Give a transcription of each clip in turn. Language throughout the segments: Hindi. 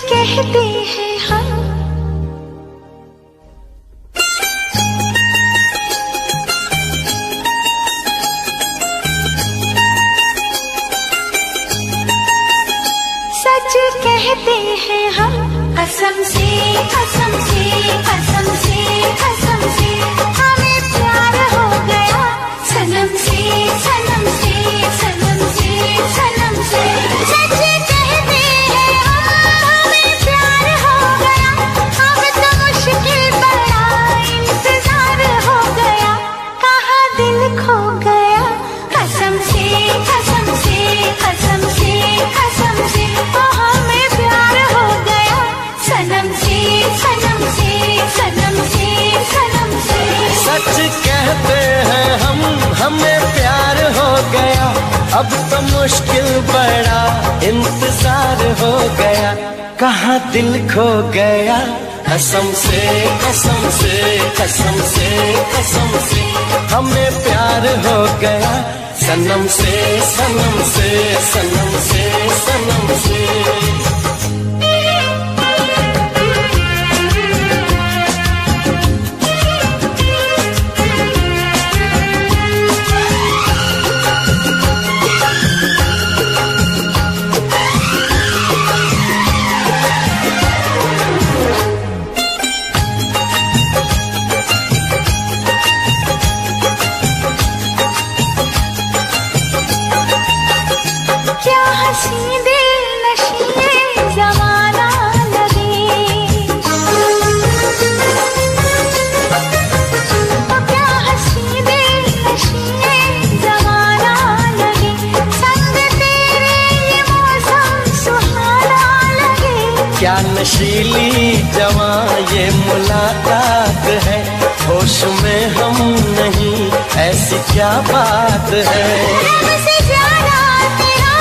कहते हैं हम। सच कहते हैं हम, कसम से कसम से कसम से कसम से हमें प्यार हो गया, सनम से सनम से सनम से सनम से। सच कहते हैं हम, हमें प्यार हो गया, अब तो मुश्किल बड़ा इंतजार हो गया, कहाँ दिल खो गया, कसम से कसम से कसम से कसम से ओ हमें प्यार हो गया, सनम से सनम से सनम से सनम से। सच कहते हैं हम, हमें प्यार हो गया, अब तो मुश्किल बड़ा इंतजार हो गया, कहाँ दिल खो गया, कसम से कसम से कसम से कसम से हमें प्यार हो गया, सनम से सनम से सनम से सनम से। क्या हंसी दिल नशीले जमाना लगे, क्या हंसी दिल नशीले जमाना लगे, संग तेरे ये मौसम सुहाना लगे। क्या नशीली जवां ये मुलाकात है, होश में हम नहीं ऐसी क्या बात है। रब से ज्यादा तेरा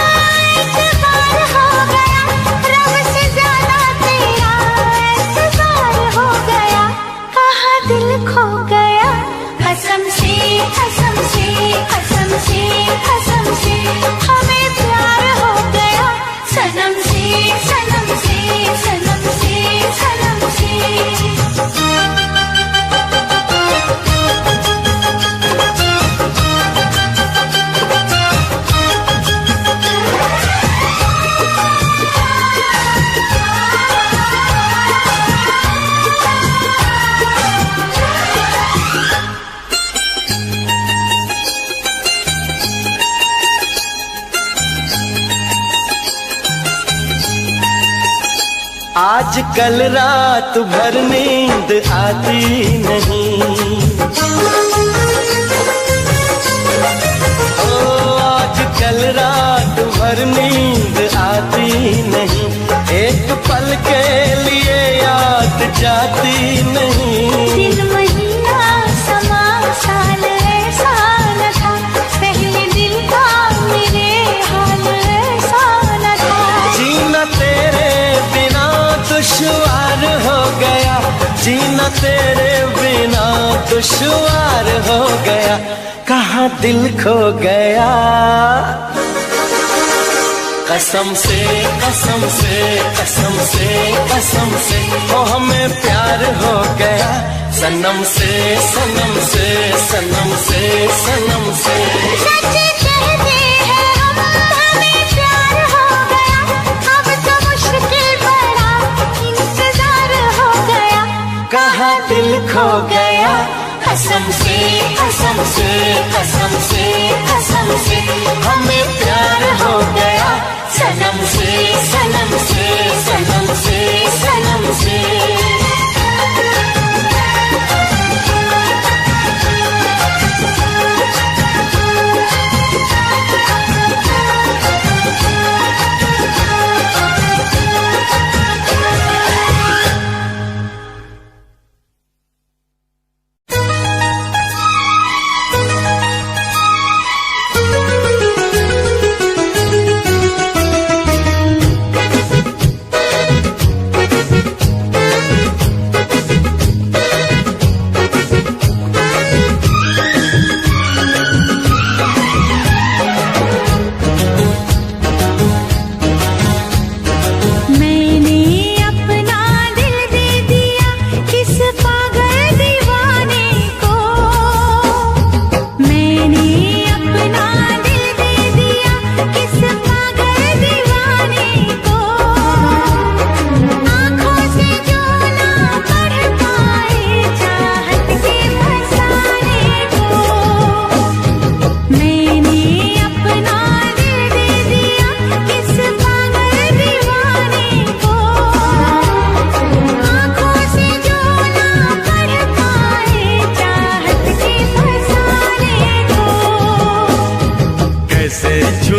एतबार हो गया, रब से ज्यादा तेरा एतबार हो गया, कहाँ दिल खो गया, कसम से कसम से कसम से कसम से हमें प्यार हो गया, सनम से सनम से सनम से सनम से। आज कल रात भर नींद आती नहीं, ओ आज कल रात भर नींद आती नहीं, एक पल के लिए याद जाती नहीं। दिन महीना समा साल ऐसा न था, पहले दिल का मेरे हाल ऐसा न था। जीना तेरे बिना दुश्वार हो गया, जीना तेरे बिना दुश्वार हो गया, कहाँ दिल खो गया, कसम से कसम से कसम से कसम से ओ हमें प्यार हो गया, सनम से सनम से सनम से सनम से। सच कहते हैं हम, हमें प्यार हो गया, अब तो मुश्किल बड़ा इंतजार हो गया, कहाँ दिल खो गया, कसम से कसम से कसम से कसम से हमें प्यार हो गया, सनम से सनम से सनम से सनम से।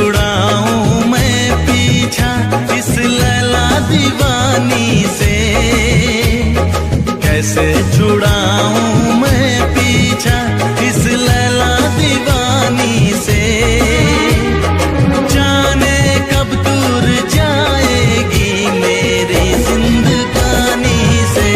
छुड़ाऊं मैं पीछा इस लैला दीवानी से, कैसे छुड़ाऊं मैं पीछा इस लैला दीवानी से, जाने कब दूर जाएगी मेरी जिंदगानी से।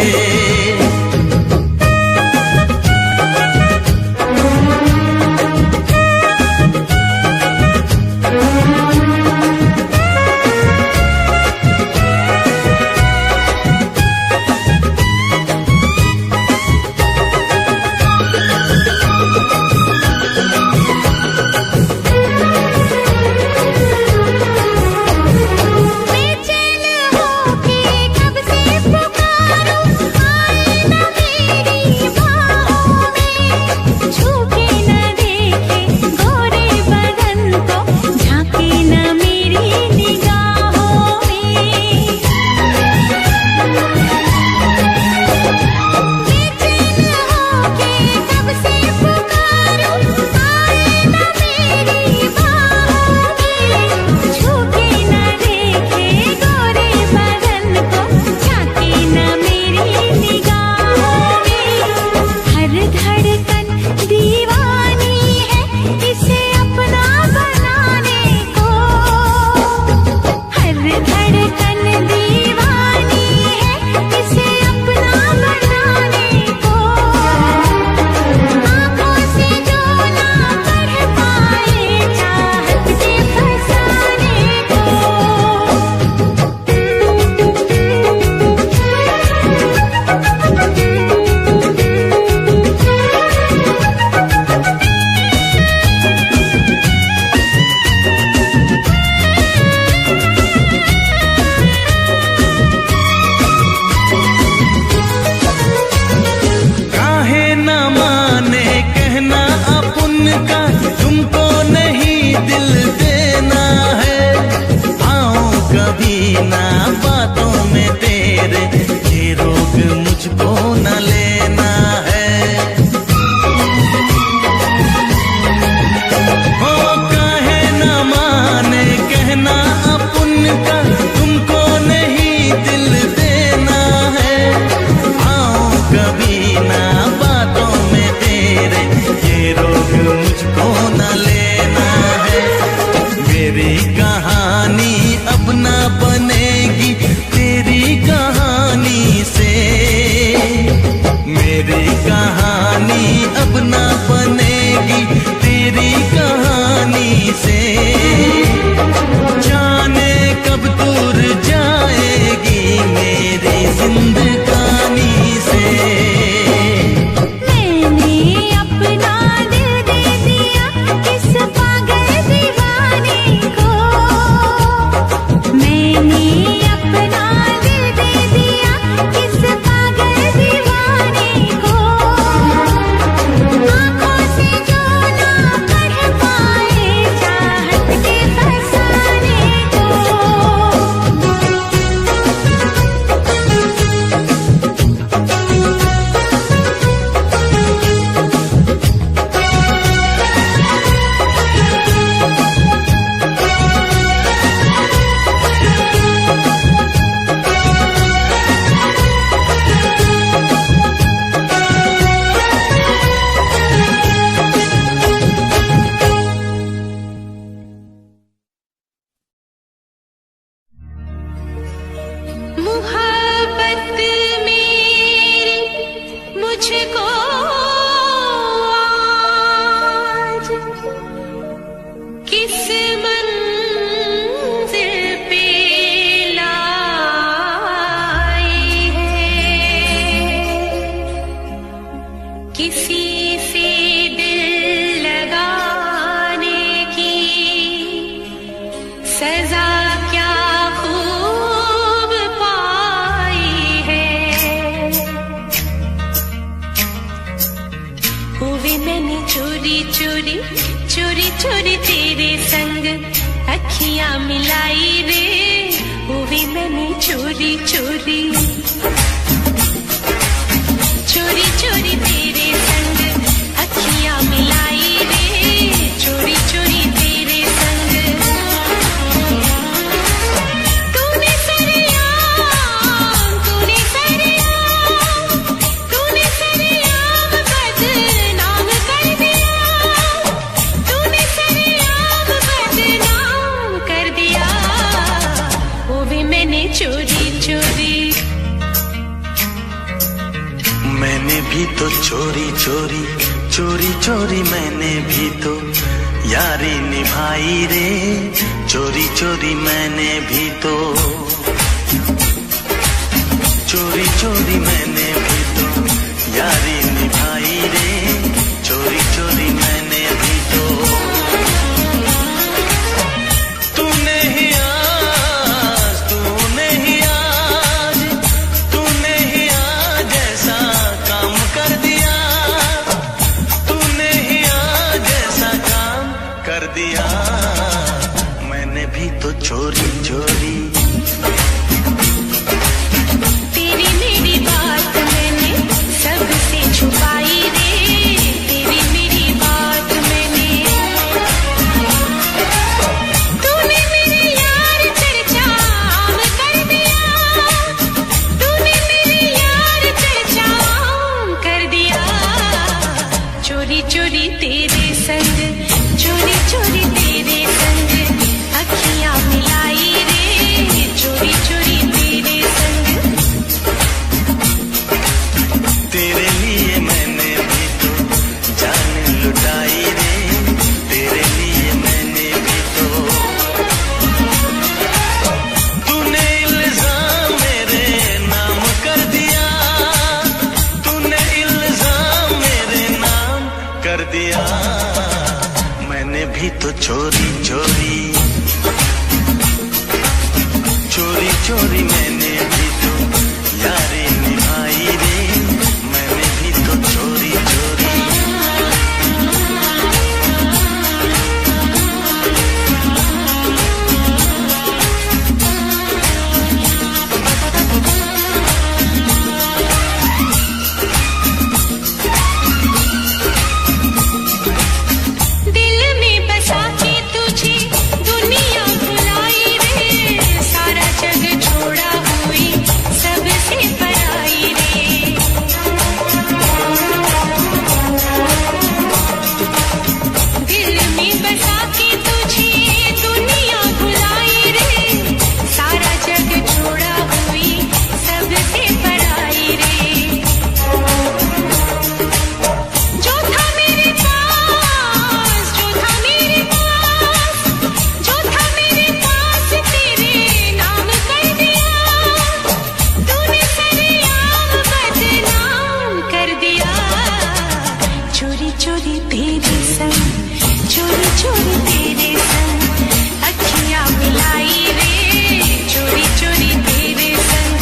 तुमको नहीं दिल देना है, आऊं कभी ना बातों में तेरे, ये रोग मुझको न लेना है। ओ कहे न माने कहना अपन का, तुमको नहीं दिल देना है, आऊं कभी ना बातों में तेरे, ये रोग मुझको न लेना है। मेरी कहानी अब ना बनेगी तेरी कहानी से, मेरी कहानी अब ना बनेगी तेरी कहानी से, जाने कब दूर जाएगी मेरी जिंदगानी से। चोरी तेरे संग अखियां मिलाई रे, हुई मैंने चोरी चोरी चोरी चोरी तेरे संग अखियां मिलाई रे, चोरी चोरी तेरे संग। भी तो चोरी चोरी चोरी चोरी मैंने भी तो यारी निभाई रे, चोरी चोरी मैंने भी तो, चोरी चोरी मैंने भी तो यारी निभाई रे, चोरी चोरी मैंने भी तो। तूने ही आज, तूने ही आज, तूने ही आज ऐसा काम कर दिया, तूने ही आज ऐसा काम कर दिया। मैंने भी तो चोरी चोरी छुपाई रे, तेरी मेरी बात मैंने, तूने मेरे यार चर्चा कर दिया, तूने मेरे यार चर्चा कर दिया। चोरी चोरी तेरे संग, चोरी चोरी तेरे संग अखियां मिलाई रे, चोरी चोरी तेरे संग। तेरे लिए मैंने भी तो जान लुटाई रे, तेरे लिए मैंने भी तो। तूने इल्जाम मेरे नाम कर दिया, तूने इल्जाम मेरे नाम कर दिया। मैंने भी तो चोरी चोरी चोरी चोरी मैंने भी तो यारी निभाई रे, मैंने भी तो चोरी चोरी। दिल में बसा के तुझे दुनिया भुलाई रे, सारा जग छोड़ा हुई सबसे पराई रे। दिल में बसा के तुझे दुनिया भुलाई रे, सारा जग छोड़ा हुई सबसे पराई रे। जो था मेरे पास, जो था मेरे पास, जो था मेरे पास तेरे नाम कर दिया, तूने सरेआम बदनाम कर दिया। चोरी चोरी तेरे संग, चोरी चोरी तेरे संग अखियां मिलाई रे, चोरी चोरी तेरे संग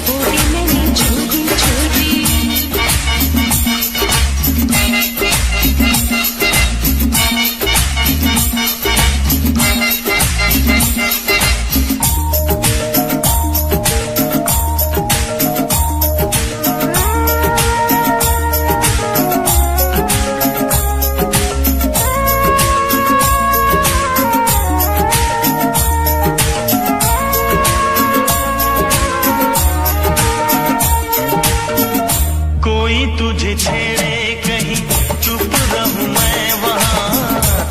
हो गई मैंने चोरी चोरी। कोई तुझे छेड़े कहीं चुप रहूं मैं वहां,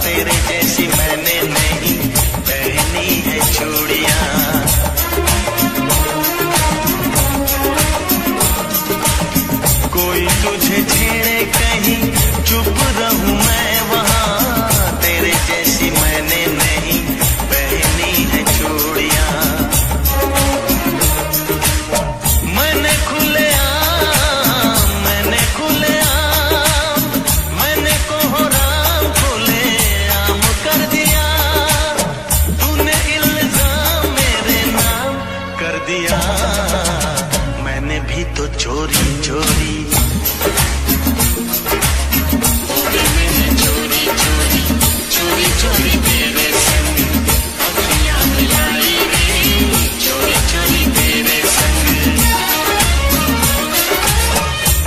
तेरे जैसी मैंने नहीं पहनी है चूड़ियां। कोई तुझे छेड़े कहीं चुप रहूं मैं वहां, तेरे जैसी मैंने नहीं पहनी है चूड़ियां। मैंने खुलेआम, मैंने खुलेआम, मैंने कोहराम खुलेआम कर दिया, तूने इल्जाम मेरे नाम कर दिया। मैंने भी तो चोरी चोरी चोरी चोरी चोरी चोरी तेरे संग अखियां मिलाई रे, चोरी चोरी तेरे संग।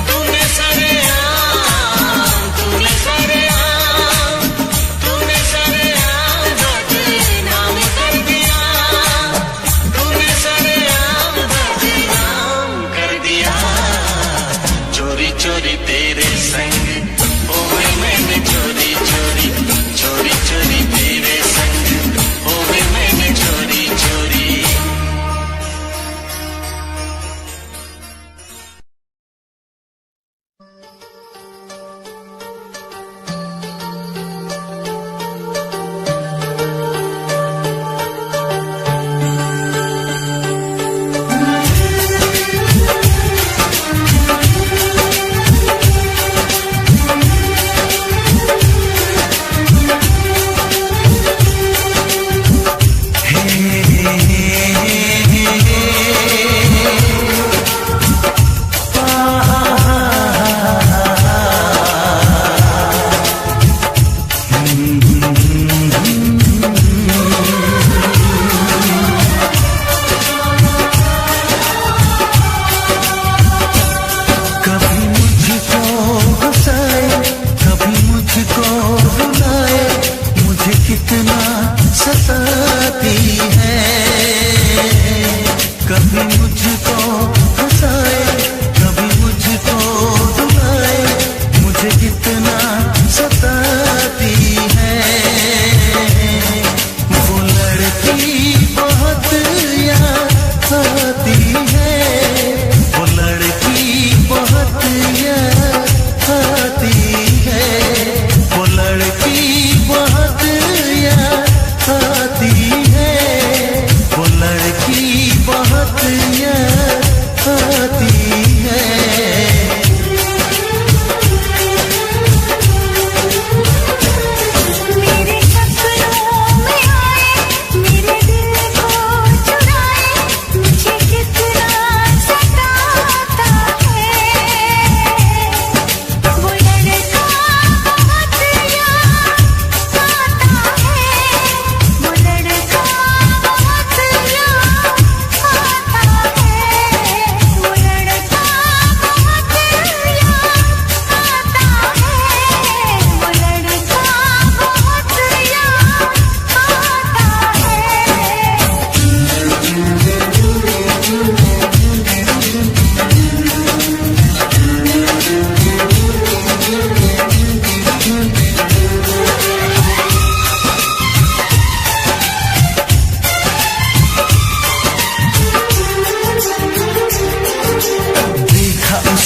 तूने सरेआम, तूने सरेआम, तूने सरेआम बदनाम कर दिया, तूने सरेआम बदनाम कर दिया।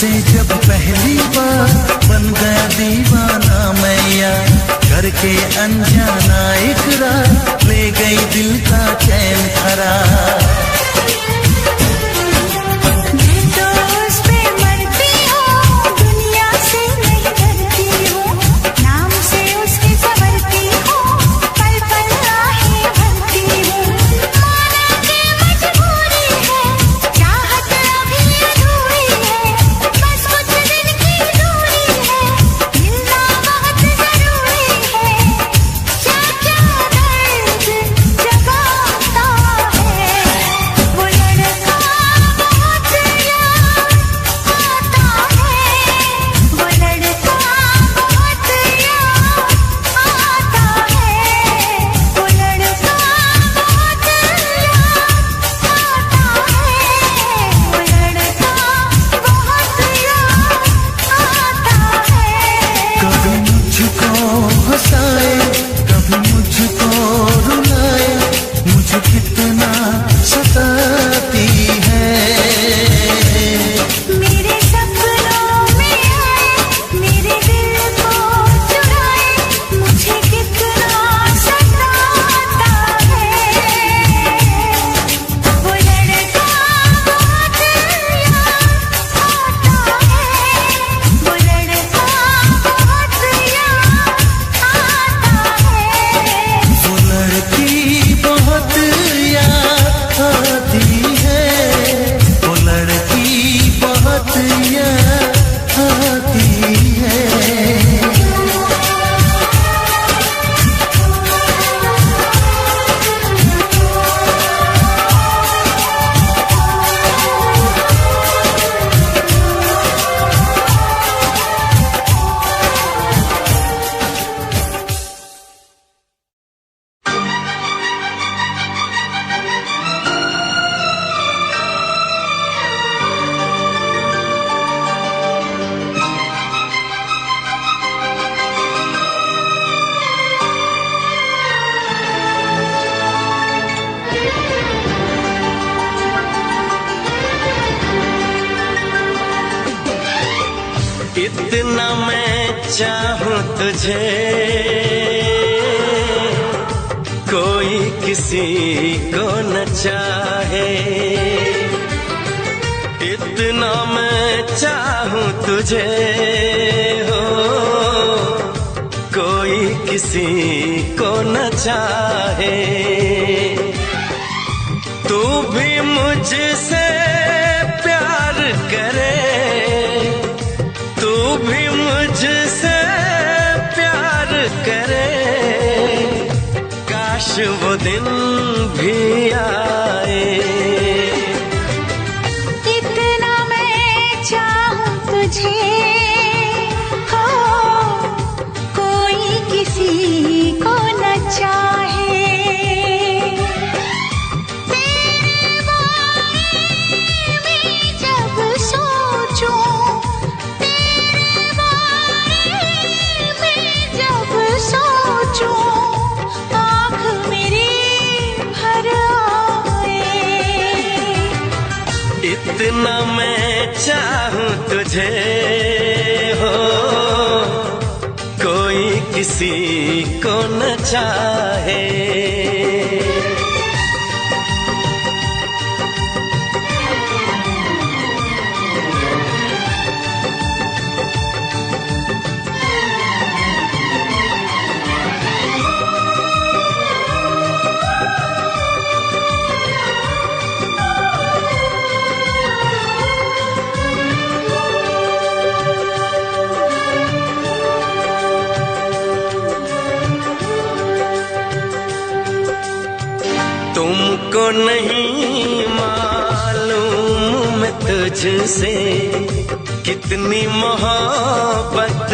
तुमसे जब पहली बार बन गया दीवाना मैं यार, करके अनजाना इकरार ले गई दिल का चैन करार। इतना मैं चाहूं तुझे कोई किसी को न चाहे, इतना मैं चाहूं तुझे हो कोई किसी को न चाहे। तू भी मुझसे प्यार करे, तू भी मुझसे प्यार करे, काश वो दिन भी आए। इतना मैं चाहूं तुझे हो कोई किसी को न चाहे। तेरे बारे में जब सोचूं, तेरे बारे में जब सोचूं, आँख मेरी भर आए। इतना मैं चाहूं तुझे हो कोई किसी को न चाहे। तुमको नहीं मालूम मैं तुझसे कितनी मोहब्बत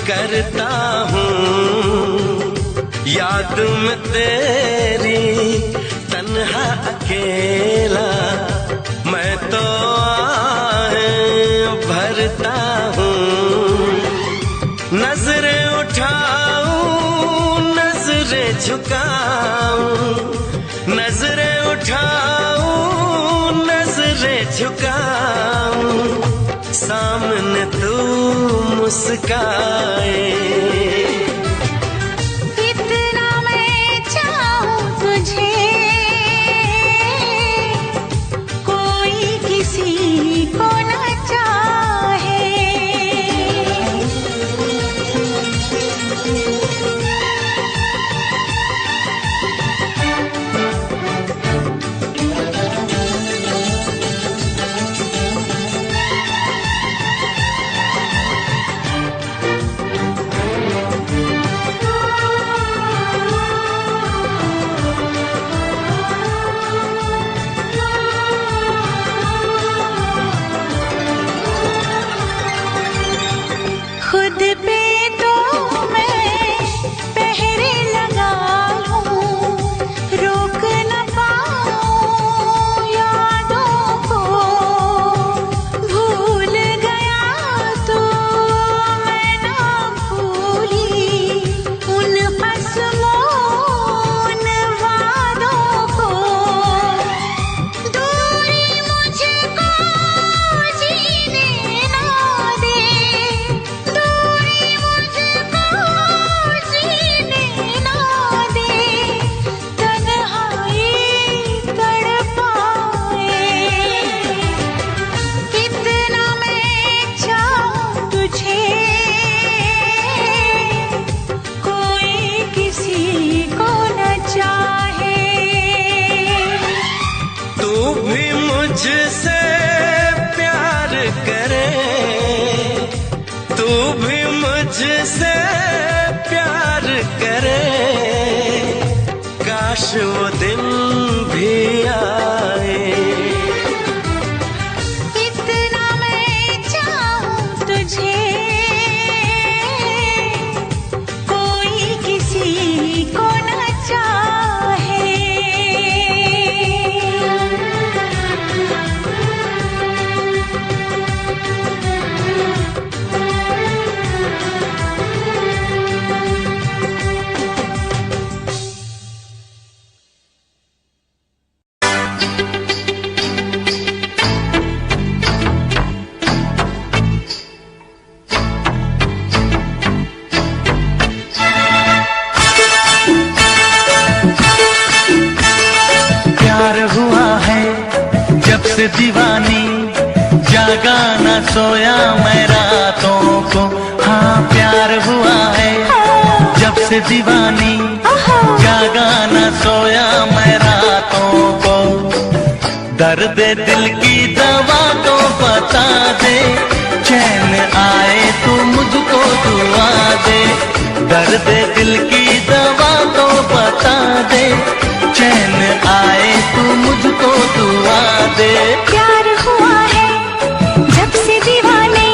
करता हूँ। याद में तेरी तन्हा अकेला मैं तो आहें भरता हूँ। नजरें उठाऊं नजरें झुकाऊं, नजरें उठाऊं नजरें झुकाऊं, सामने मुस्काए। इतना मैं चाहूं तुझे, कोई किसी को न चाहे। खुद पे तो मैं पहरे लगा लूं, रोक न पाऊं यादों को। भूल गया तो मैं ना भूली उन कसमों उन वादों को। दूरी मुझको जीने ना दे, दूरी मुझको जीने ना दे, तन्हाई तड़पाए। इतना मैं चाहूं तुझे, कोई किसी को न चाहे। तू भी मुझसे प्यार करे, तू भी मुझसे प्यार करे, काश वो दिन भी आए। इतना मैं चाहूं तुझे, कोई किसी को न चाहे। प्यार हुआ है जब से दीवानी, जागा न सोया मैं रातों को। हाँ प्यार हुआ है जब से दीवानी, जागा न सोया मैं रातों को। दर्द दिल की दवा तो बता दे, चैन आए तू मुझको दुआ दे। दर्द दिल की दवा तो बता दे, चैन आए तू मुझको दुआ दे। प्यार हुआ है जब से दीवाने,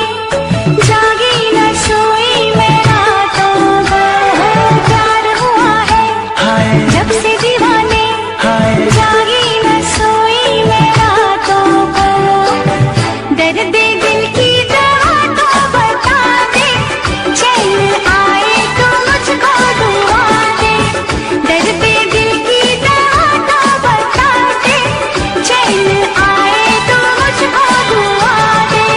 जागी न सोई मैं रातों को। प्यार हुआ है हाय जब से दीवाने, हाय जागी न सोई मैं रातों को। दर्द दिल की दवा तो बता दे, चैन आए तो मुझको दुआ दे। दर्द दिल की दवा तो बता दे, चैन आए तो मुझको दुआ दे।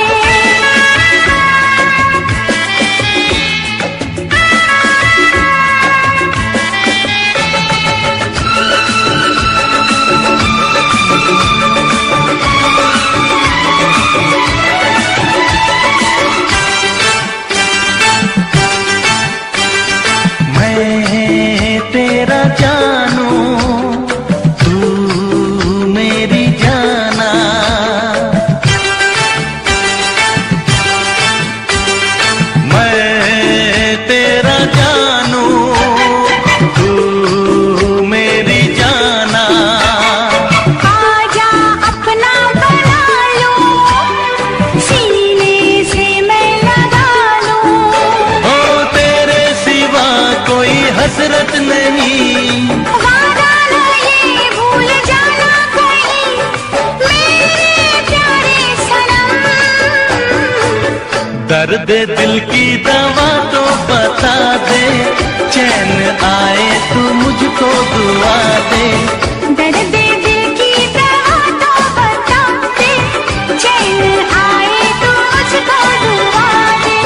मैं तेरा जानू, तू मेरी जाना। मैं तेरा जानू, तू मेरी जाना। आजा अपना बना लो, सीने से मैं लगा लूं। ओ तेरे सिवा कोई हसरत नहीं, वादा ना ये भूल जाना कहीं, मेरे प्यारे सनम। दर्द दिल की दवा तो बता दे, चैन आए तू मुझको दुआ दे। दर्द दिल की दवा तो बता दे, चैन आए तो मुझको दुआ दे।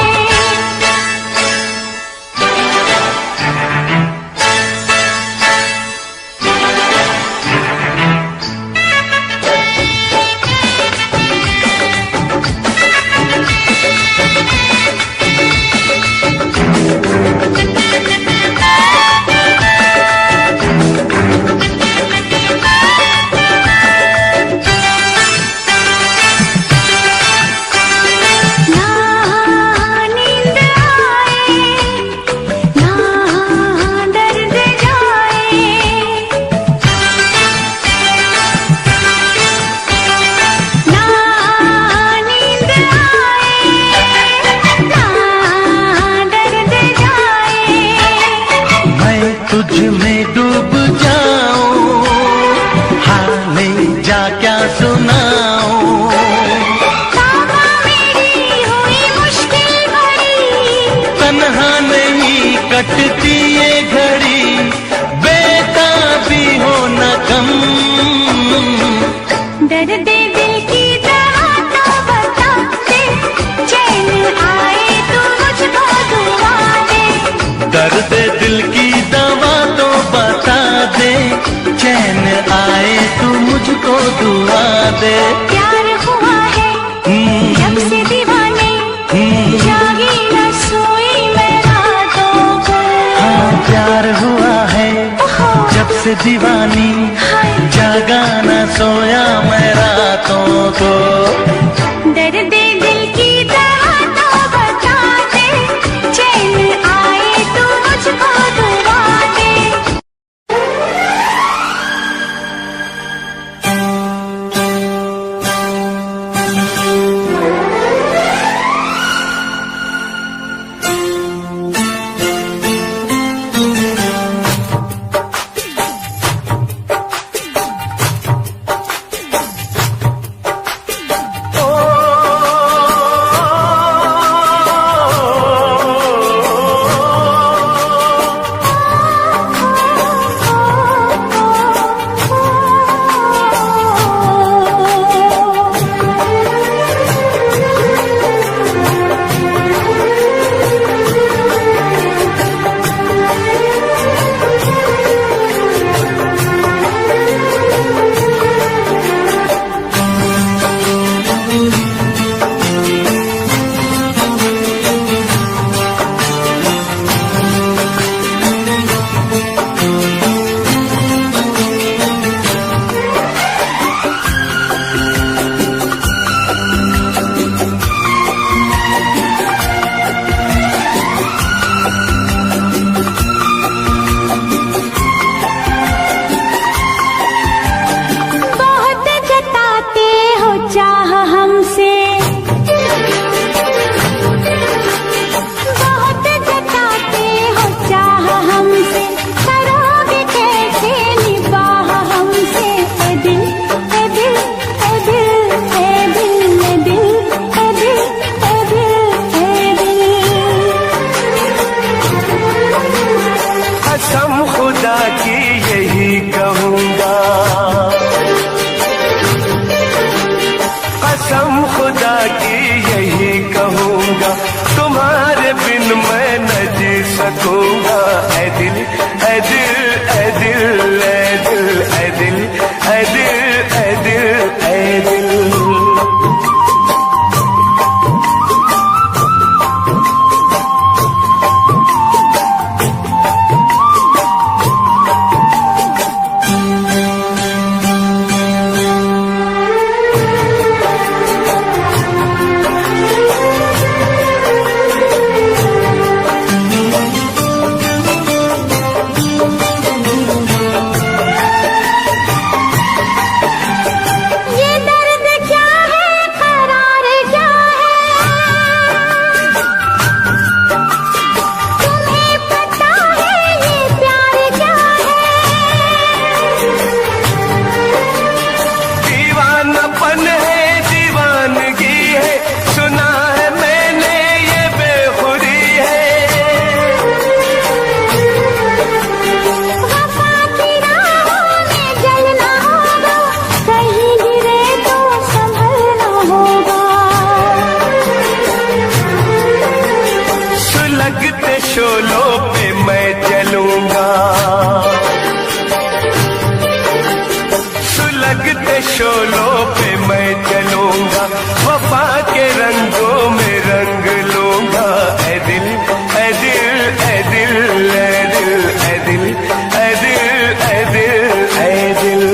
सुनाऊं। तौबा मेरी हुई मुश्किल भरी, तन्हा नहीं कटती ये घड़ी, बेताबी हो न कम। दर्द दिल की दवा तो बता दे, चैन आए तो मुझको दुआ दे। दर्द दिल की दवा तो बता दे, चैन आए तू मुझको दुआ दे। प्यार हुआ है जब से दीवाने, जागी न सोई मैं रातों को। हाँ प्यार हुआ है जब से दीवानी, जागा न सोया मैं रातों को। दर्द दिल की दवा तो बता दे, चैन आए तो मुझको दुआ दे। शोलों पे मैं चलूंगा, वफा के रंगों में रंग लूंगा। ऐ दिल ऐ दिल ऐ दिल ऐ दिल ऐ दिल ऐ दिल ऐ दिल ऐ दिल।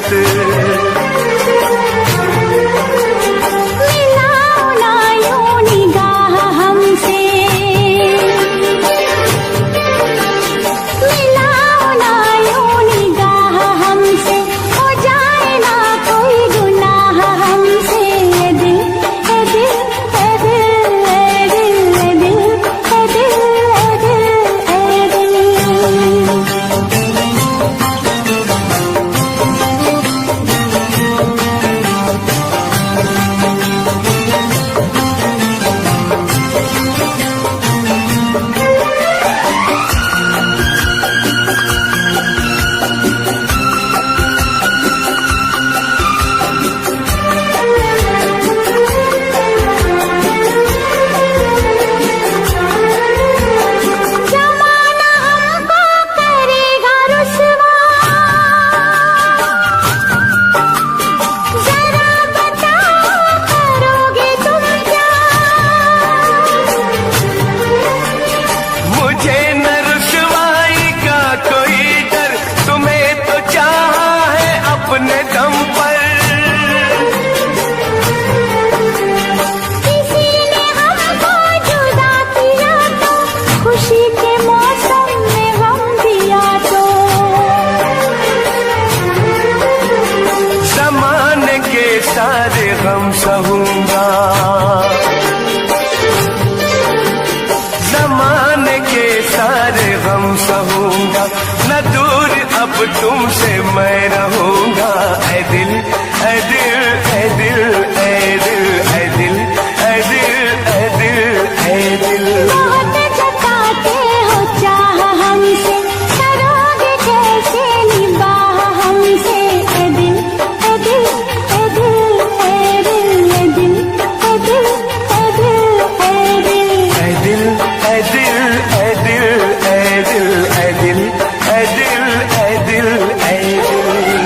वक्त मिलाओ ना यूं निगाह हमसे, मिलाओ ना यूं निगाह हमसे, हो जाए ना कोई गुनाह हमसे। ए दिल ए दिल ए दिल ए दिल ए दिल ए दिल ए दिल ए दिल। जमाना हमको करेगा रुसवा, जरा बताओ करोगे तुम क्या? मुझे न रुसवाई का कोई डर, तुम्हें तो चाहा है अपने दम पर। किसी ने हमको जुदा किया तो, खुशी के मौसम में गम दिया तो, ज़माने के सारे गम सहूंगा, ज़माने के सारे गम सहूंगा, न दूर अब तुमसे मैं रहूंगा। ऐ दिल ऐ दिल ऐ दिल ऐ दिल ऐ दिल ऐ दिल ऐ दिल ऐ दिल। बहुत जताते हो चाह हमसे, करोगे कैसे निबाह हमसे? ए दिल ए दिल ए दिल ए दिल ए दिल ए दिल ए दिल ए दिल। ऐ दिल ऐ दिल ऐ दिल ऐ दिल ऐ दिल ऐ दिल ऐ दिल।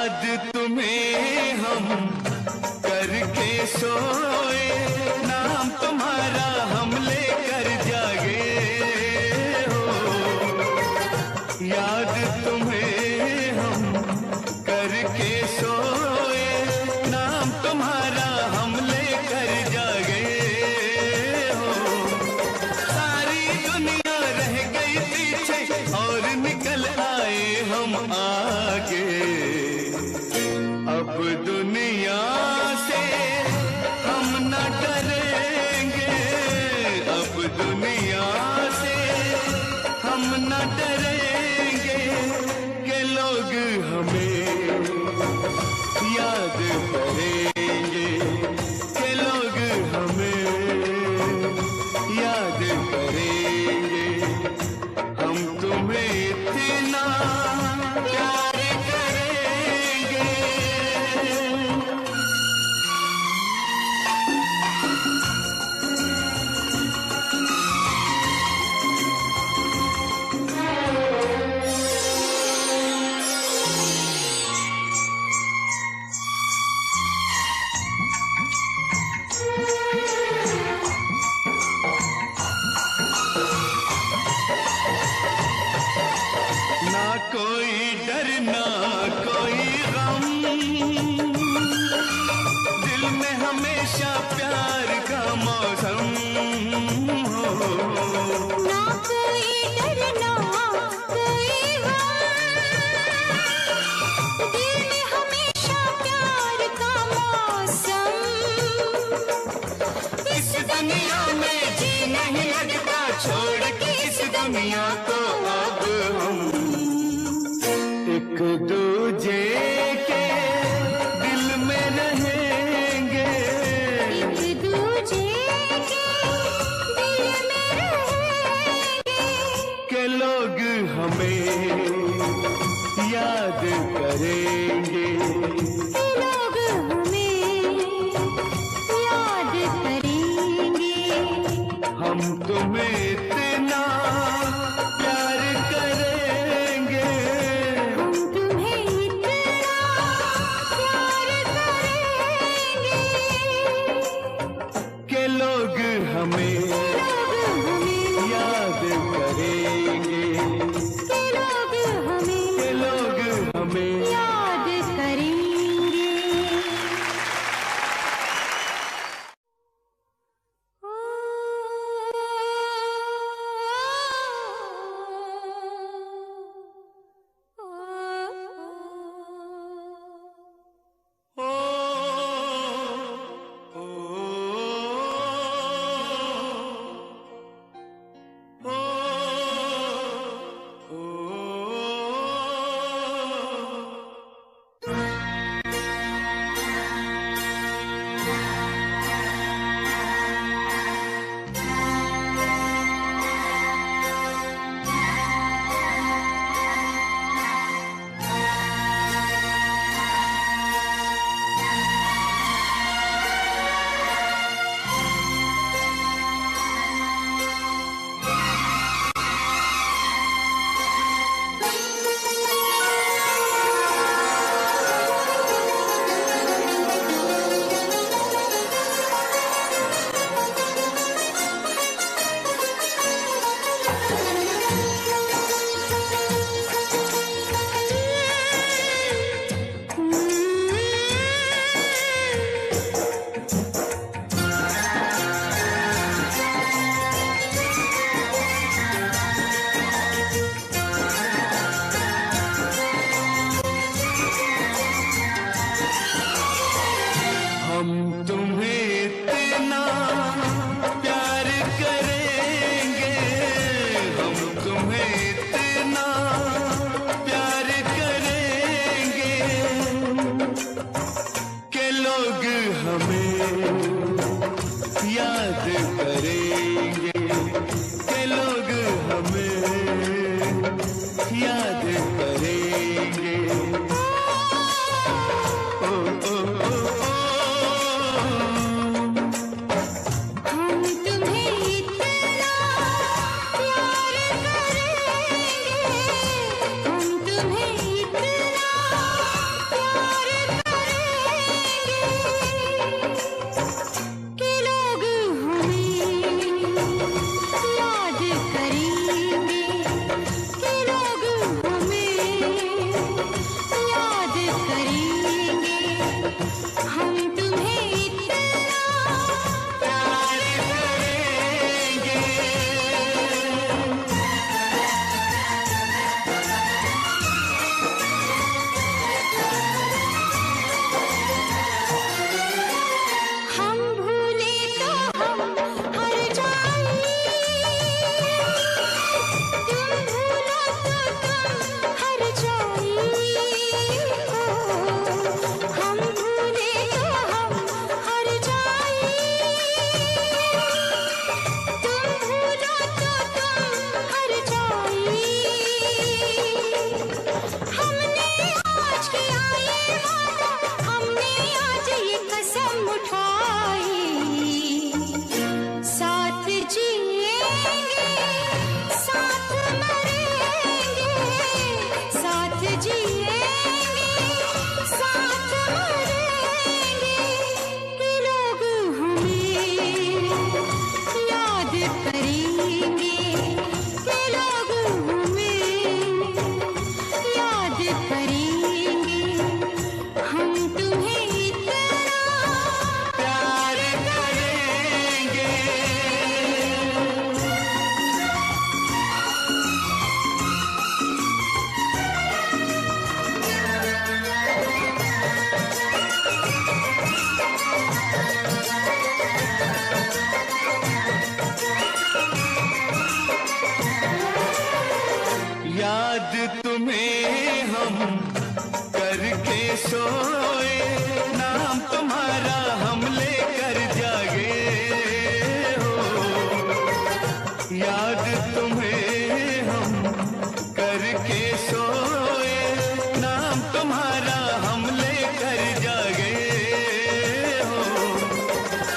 याद तुम्हें हम करके सोए, नाम तुम्हारा हम लेकर जागे हो। याद तुम्हें हम करके सोए, नाम तुम्हारा हम लेकर जागे हो। सारी दुनिया रह गई पीछे और निकल आए हम आगे। अब दुनिया से हम न डरेंगे, अब दुनिया से हम न डरेंगे कि लोग हमें याद करेंगे, कि लोग हमें याद करेंगे। हम तुम्हें इतना प्यार करेंगे। ना कोई डर ना कोई गम, दिल में हमेशा प्यार का मौसम हो। ना कोई डर ना कोई गम, दिल में हमेशा प्यार का मौसम। इस दुनिया में जी नहीं लगता, छोड़ के इस दुनिया को अब हम एक दूजे के दिल में रहेंगे, एक दूजे के दिल में रहेंगे। के लोग हमें याद करेंगे, के लोग हमें याद करेंगे। हम तुम्हें इतना प्यार करेंगे, हम तुम्हें इतना प्यार करेंगे के लोग हमें लोग हमें याद करेंगे, के लोग हमें के लोग हमें याद करेंगे। करेंगे हम तुम्हें इतना प्यार करेंगे। याद तुम्हें हम करके सोए, नाम तुम्हारा हम लेकर जागे हो। याद तुम्हें हम करके सोए, नाम तुम्हारा हम लेकर जागे हो।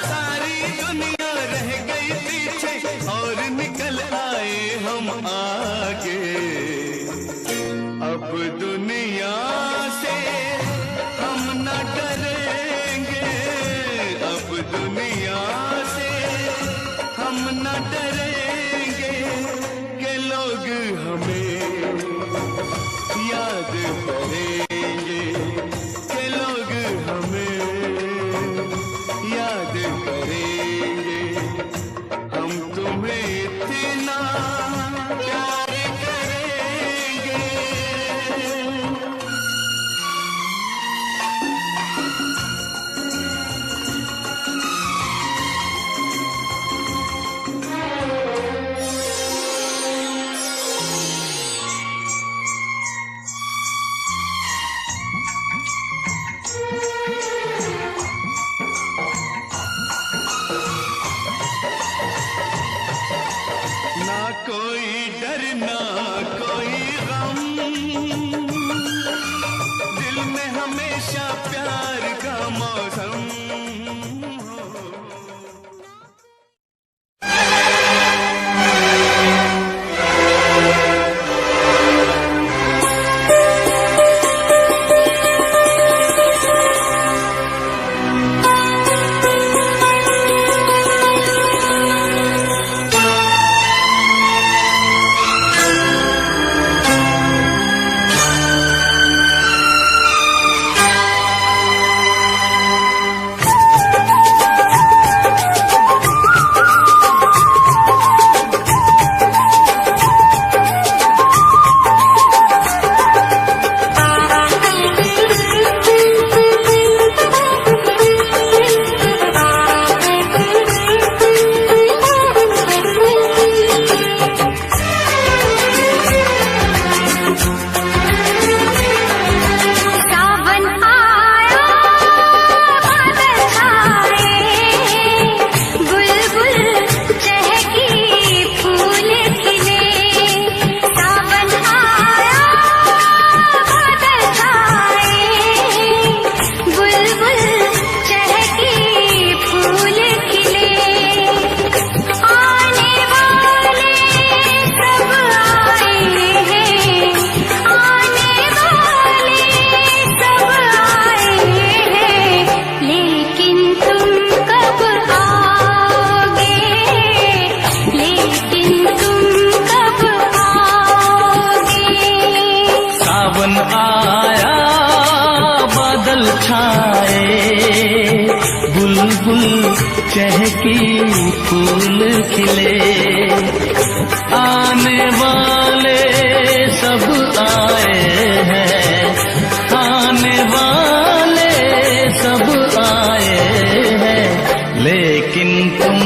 सारी दुनिया रह गई पीछे और निकल आए हम आगे। अब दुनिया से हम न डरेंगे, अब दुनिया से हम न डरेंगे कि लोग हमें याद करेंगे, कि लोग हमें याद करेंगे। हम तुम्हें इतना प्यार करेंगे। ना कोई डर ना कोई गम, दिल में हमेशा प्यार का मौसम हो। चहकी फूल खिले, आने वाले सब आए हैं, आने वाले सब आए हैं, लेकिन तुम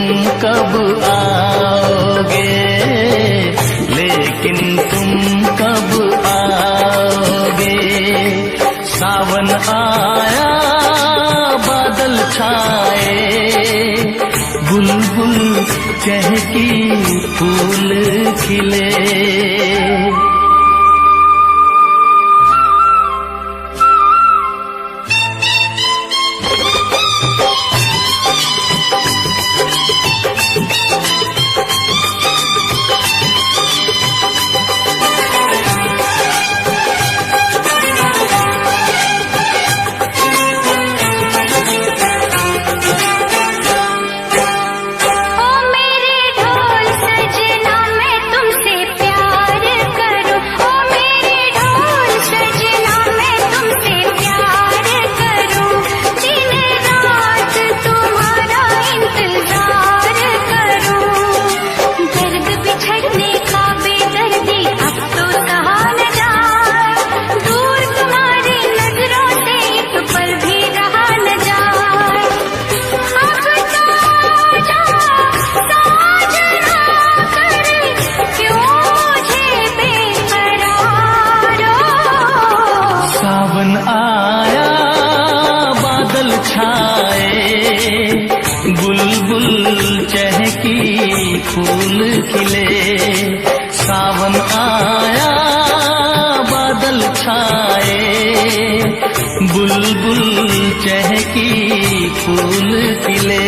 कब आओगे, लेकिन तुम कब आओगे। सावन आया बादल छाए, बुलबुल चहकी फूल खिले। सावन आया बादल छाए, बुलबुल चहकी फूल खिले। सावन आया बादल छाए, बुलबुल चहकी फूल खिले।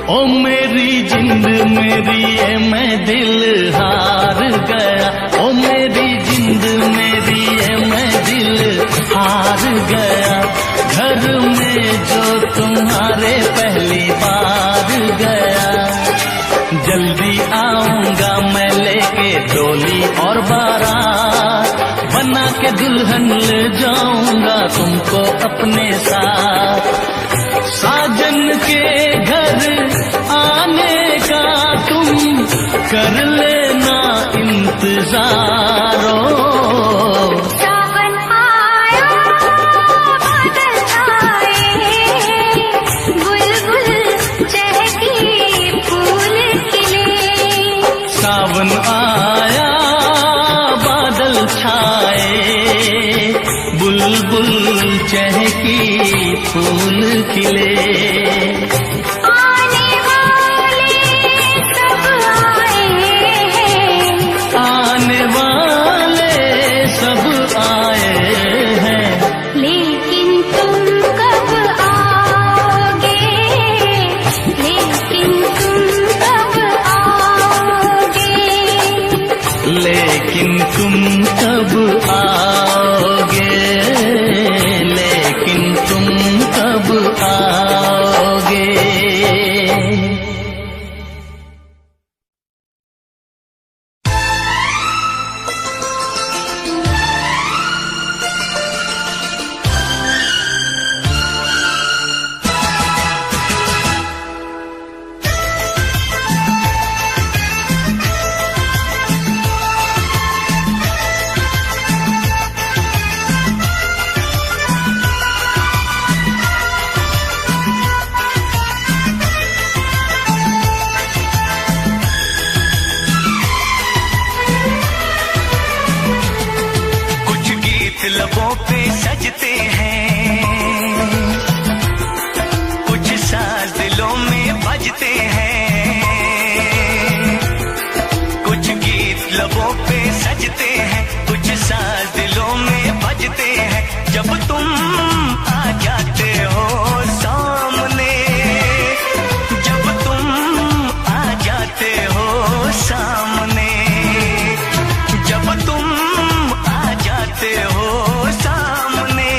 ओ मेरी जिंद मेरी ये मैं दिल हार गया। ओ मेरी जिंद मेरी ये मैं दिल हार गया। घर में जो तुम्हारे पहली बार गया। जल्दी आऊंगा मैं लेके डोली और बारात, बना के दुल्हन ले जाऊंगा तुमको अपने साथ। साजन के घर आने का तुम कर लेना इंतजार। सावन आया बादल छाए, बुलबुल चहकी फूल खिले। सावन आया बादल छाए, बुलबुल चहकी फूल खिले। आने वाले सब आए हैं, आने वाले सब आए हैं, लेकिन तुम कब आओगे? लेकिन तुम कब आओगे? लेकिन तुम कब आओगे? लेकिन तुम कब आओगे? लबों पे सजते हैं, कुछ साज दिलों में बजते हैं। कुछ गीत लबों पे सजते हैं, कुछ साज दिलों में बजते हैं। जब तुम आ जाते हो सामने, जब तुम आ जाते हो सामने, जब तुम आ जाते हो सामने,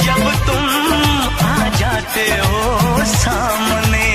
जब तुम आ जाते हो सामने।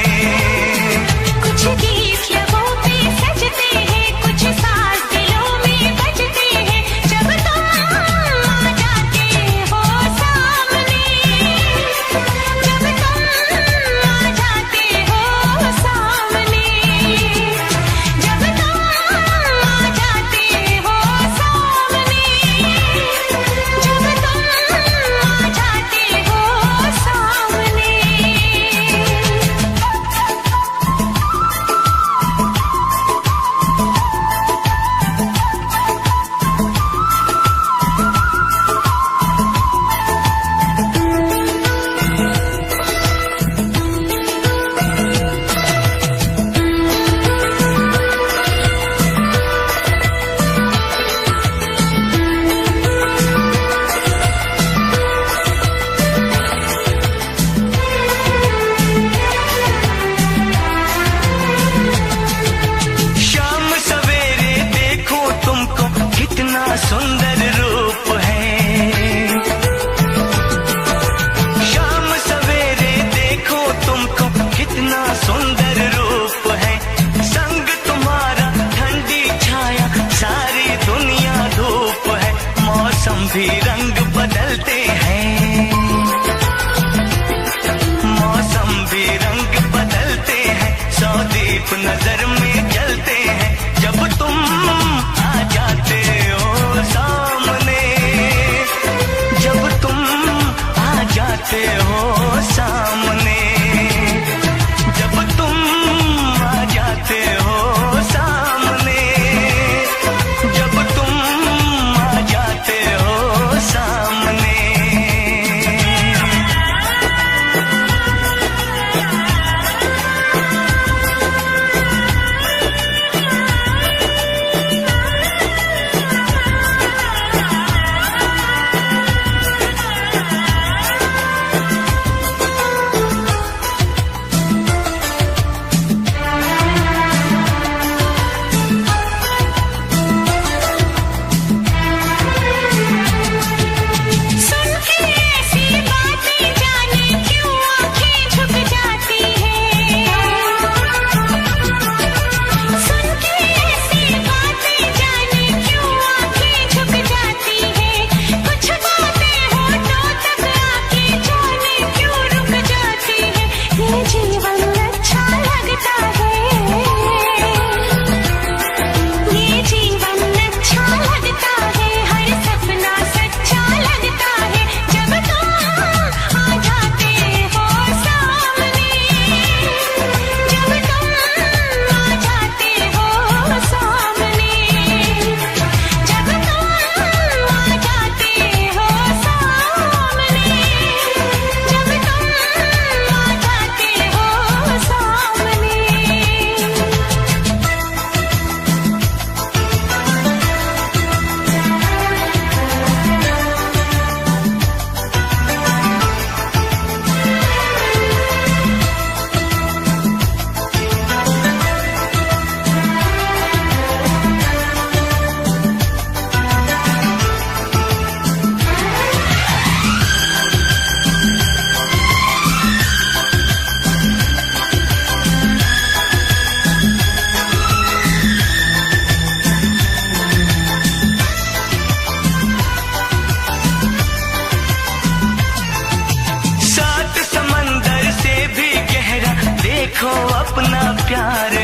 देखो अपना प्यार